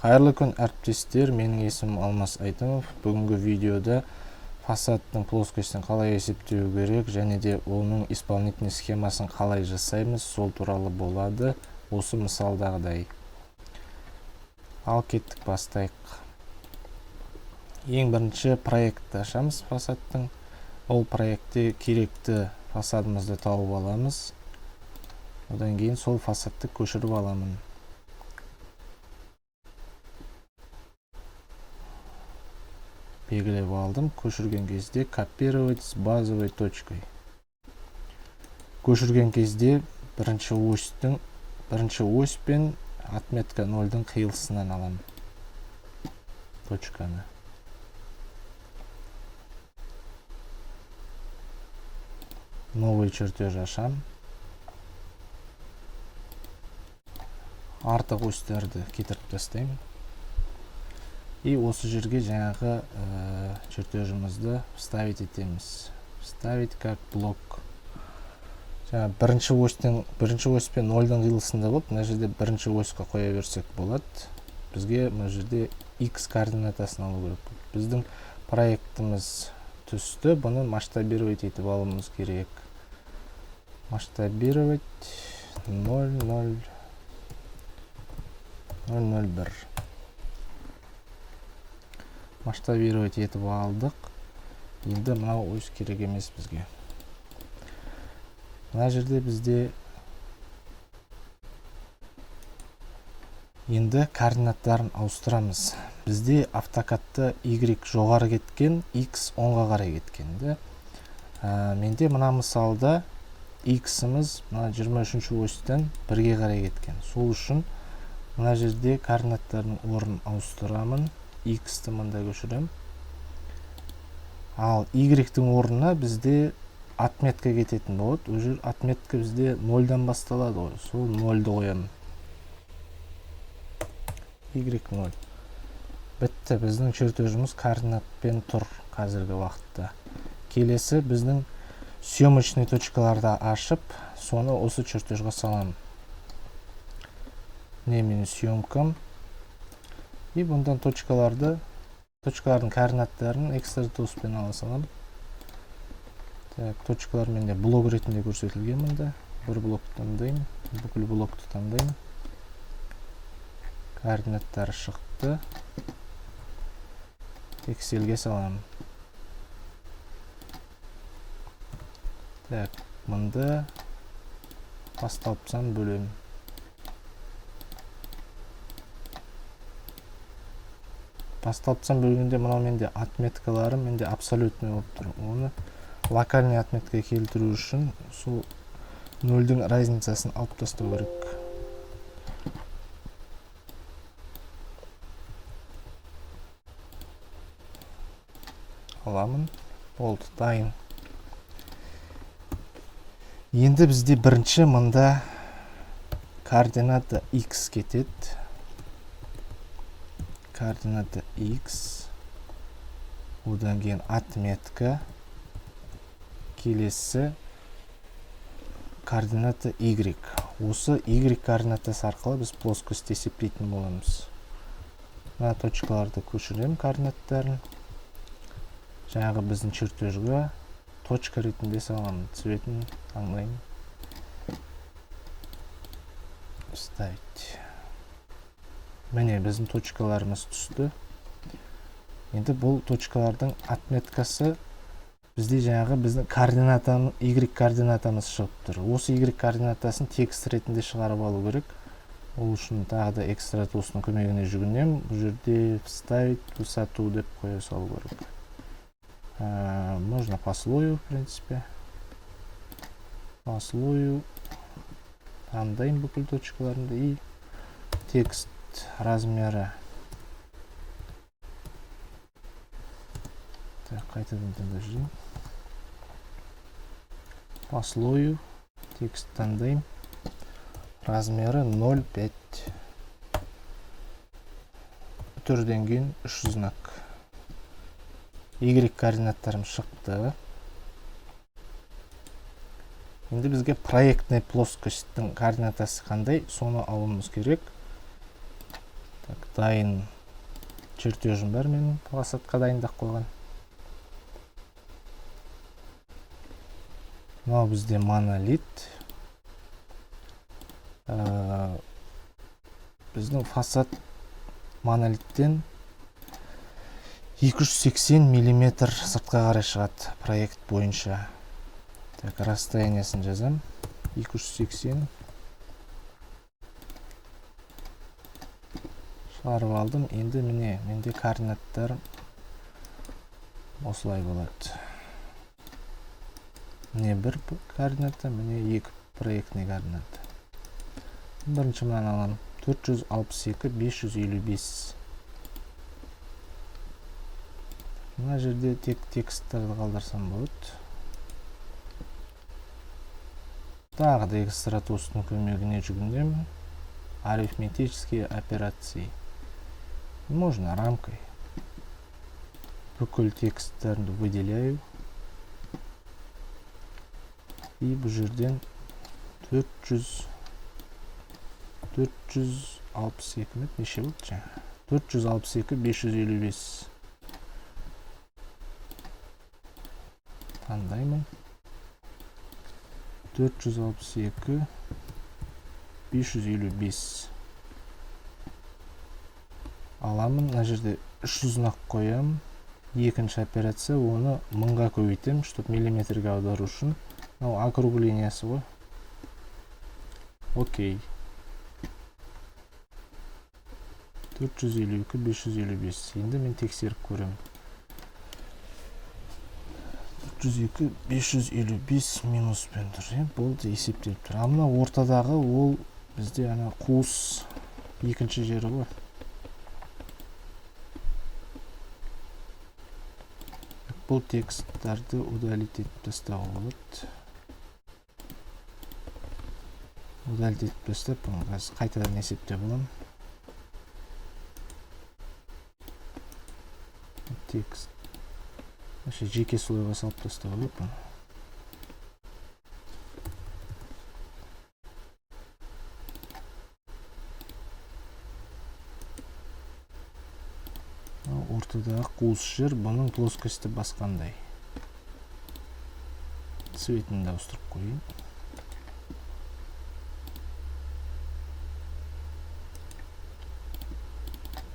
Қайырлы күн әріптестер, менің есімім Алмас Айтымов. Бүгінгі видеода фасадтың плоскостьін қалай есептеу керек және де оның исполнительный схемасын қалай жасаймыз, сол туралы болады. Осы мысалдағыдай. Ал кеттік, бастайық. Ең бірінші проектті ашамыз фасадтың. Ол проектте керекті фасадымызды тауып аламыз. Одан кейін сол фасадты көшіріп аламын. Белгілеп алдым. Көшірген кезде копировать с базовой точкой. Көшірген кезде бірінші ось пен отметка 0-дың қиылысынан аламын точканы. Новый чертеж ашам. Артық осьтерді кетіріп тастаймын. И осы жерге жаңағы чертежімізді вставить етеміз. Вставить как блок. Бірінші оспен 0-дың қиылысында болып, мына жерде бірінші осьқа қоя берсек болады. Бізге мына жерде x координатасын алу керек. Біздің проектіміз түсті, бұны масштабировать етіп алуымыз керек. Масштабировать 0,0,0,1. Масштабировать етіп алдық. Енді мынау ось керек емес бізге. Мына жерде бізде енді координаттарын ауыстырамыз. Бізде автокадта y жоғары кеткен, x оңға қарай кеткен. Менде мына мысалда x-іміз 23-ші осьтен 1-ге қарай кеткен. Сол үшін мына жерде координаттардың орнын ауыстырамын. X-ті мында көшірем. Ал Y-тің орнына бізде отметка кететін болады. Ол жер отметка бізде 0-дан басталады ғой. Сол 0-ді қоямын. Y0. Бітті. Біздің чертежіміз координатпен тұр қазіргі уақытта. Келесі біздің съемочный точкаларды ашып, соны осы чертежға саламын. Не менің съемкам. И бұндан точкалардың координаттарын экстратоспен ала салам. Точкалар менде блок ретінде көрсетілген мұнда. Бір блокты таңдаймын, бүкіл блокты таңдаймын. Координаттары шықты. Excelге салам. Мұнда басталыпсан бөлем. Басталыпсан бөлгенде мынау менде отметкаларым менде абсолютный болып тұр. Оны локальный отметка келтіру үшін сол 0-дің разницасын алып тастау керек. Аламын. Болды, дайын. Енді бізде бірінші мында координата x кетеді. Координата x, одан кейін отметка, келесі координата y. Осы y координатасы арқылы біз плоскость есептейтін боламыз. Мына точкаларды көшірем координаттарын. Жаңағы біздің чертежге точка ретінде саламын. Цветін таңдаймын. Вставить. Міне біздің точкаларымыз түсті. Енді бұл точкалардың отметкасы бізде жаңағы біздің координатамыз, y координатамыз шығып тұр. Осы y координатасын текст ретінде шығарып алу керек. Ол үшін тағы да экстратостың көмегіне жүгінем. Бұл жерде вставить высоту деп қоя салу керек. Можно по слою, в принципе. По слою таңдаймын бүкіл точкаларында и текст размері. Қайтадан таңдап жүрейін. По слою текст таңдаймын. Размері 0,5. Түрден кейін 3 знак. Y координаттарым шықты. Енді бізге проектный плоскостьтің координатасы қандай, соны алуымыз керек. Так, дайын чертежім бар менің, фасадқа дайындап қойған. Мынау бізде монолит. Біздің фасад монолиттен 280 мм сыртқа қарай шығады проект бойынша. Так, расстояниясын жазам. 280. Шығарып алдым. Енді міне, менде координаттар осылай болады. Міне бір координата, міне екі проектный координата. Бірінші мынаны аламын. 462 555. Мына жерде тек тексттерді қалдырсам болады. Тағы да экстратостың көмегіне жүгінемін. Арифметические операции. Можно рамкой. Бүкіл тексттерді выделяю. И бұл жерден 462 мет неше болды жаңа? 462 555. Таңдаймын. 462 555. Аламын, мына жерде 300-ақ қоям. Екінші операция, оны 1000-ға көбейтем, чтобы миллиметрге аудару үшін. Мынау округлениясы ғой. Окей. 452 555. Енді мен тексеріп көремін. 402 555 минуспен тұр. Болды, есептеліп тұр. Мына ортадағы ол бізде ана қуыс екінші жері ғой. Бұл тексттарды удалить етіп тастауға болады. Удалить етіп тастап, қайтадан есептеп аламын. Текст. Жеке слойға салып тастауға болады. Ортадағы қуыс жер, бұның плоскості басқандай. Цветін де ауыстырып қойын.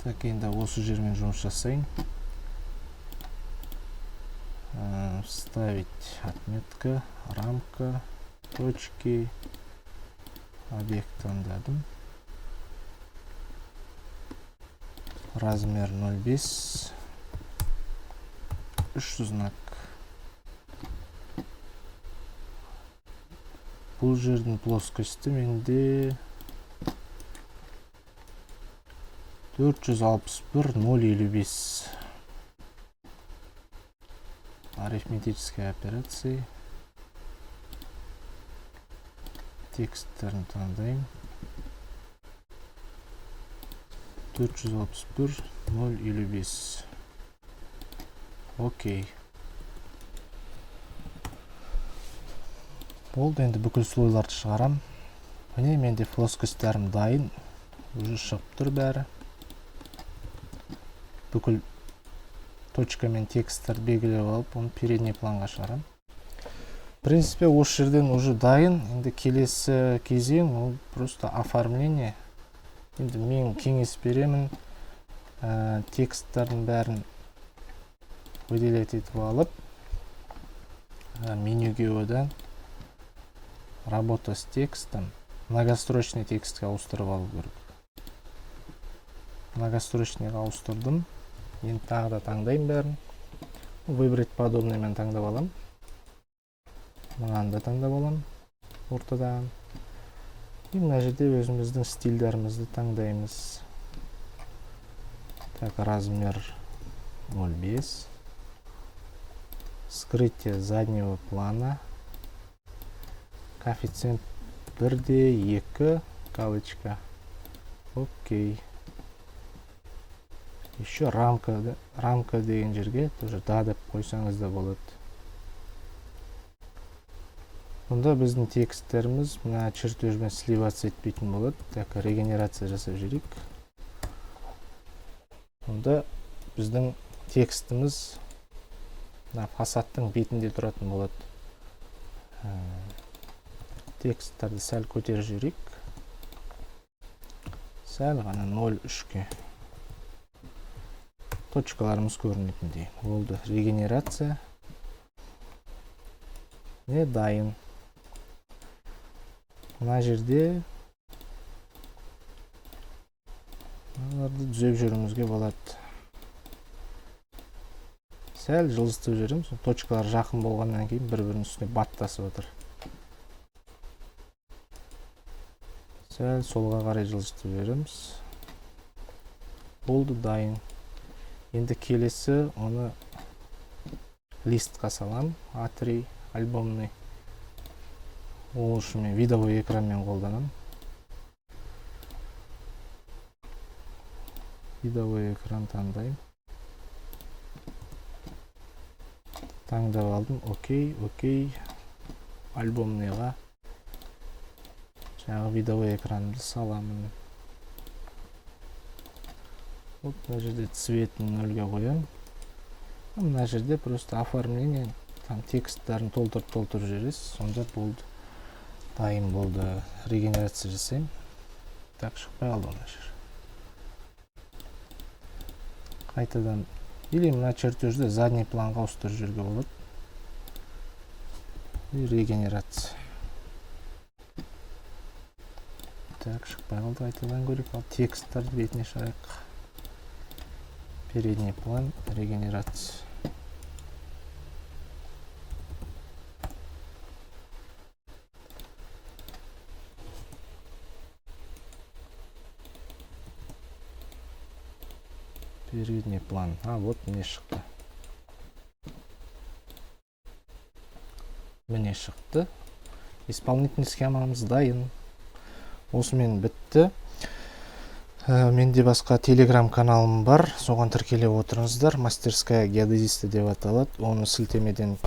Так, енді осы жермен жұмыс жасайын. Вставить отметка, рамка, точки, объект таңдадым. Размер 0,5, 300 знак. Бұл жердің плоскості менде 461 0,55. Арифметические операции. Тексттерін таңдайым. 461 0,55. Окей. Болды, енді бүкіл слойларды шығарам. Міне менде плоскостьтерім дайын. Уже шығып тұр бәрі. Бүкіл точка мен тексттер белгілеп алып, оны передний планға шығарам. В принципе, осы жерден уже дайын. Енді келесі кезең, ол просто оформление. Енді мен кеңес беремін. Тексттердің бәрін выделять етіп алып, менюге одан работа с текстом, многострочный текстке ауыстырып алу керек. Многострочныйға ауыстырдым. Енді тағы да таңдайым бәрін. Выбрать подобный мен таңдап алам. Мынаны да таңдап алам. Ортадан. И мына жерде өзіміздің стильдерімізді таңдаймыз. Так, размер 0,5. Скрытие заднего плана. Коэффициент 1,2, галочка. Окей. Еще рамка деген жерге тоже да деп қойсаңыз да болады. Мұнда біздің тексттеріміз мына чертежмен сливаться етпейтін болады. Так, регенерация жасап жіберейік. онда біздің текстіміз фасадтың бетінде тұратын болады. Тексттарды сәл көтеріп жіберейік. Сәл ғана 0,3-ке. Точкаларымыз көрінетіндей. Болды. Регенерация. Не дайын. Мына жерде мыналарды түзеп жүруімізге болады. Сәл жылжытып жібереміз. Точкалар жақын болғаннан кейін бір-бірінің үстіне баттасып отыр. Сәл солға қарай жылжытып жібереміз. Болды, дайын. Енді келесі оны листқа салам. A3 альбомный. Ол үшін мен видовой экранмен қолданам. Видовой экран таңдайым. Таңдап алдым. Окей. Альбомныйға жаңағы видовой экранды саламын. Мына жерде цветін 0-ге қоям. Мына жерде просто оформление, тексттарын толтырып жүресіз. Сонда болды. Дайын болды. Регенерация жасайым. Так, шықпай алды мына жер. Қайтадан или мына чертежді задний планға ауыстырып жіберуге болады. И регенерация. Так, шықпай қалды, қайтадан көрейік. Ал тексттарды бетіне шығайық. Передний план, регенерация. Передний план. Вот міне шықты. Міне шықты. Исполнительный схемамыз дайын. Осымен бітті. Менде басқа телеграм каналым бар, соған тіркеліп отырыңыздар. Мастерская геодезисті деп аталады. Оны сілтемеден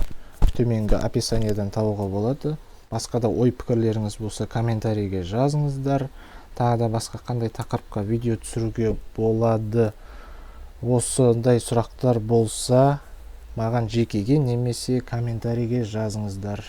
төменгі описаниеден табуға болады. Басқа да ой пікірлеріңіз болса комментарийге жазыңыздар. Тағы да басқа қандай тақырыпқа видео түсіруге болады. Осындай сұрақтар болса маған жекеге немесе комментарийге жазыңыздар.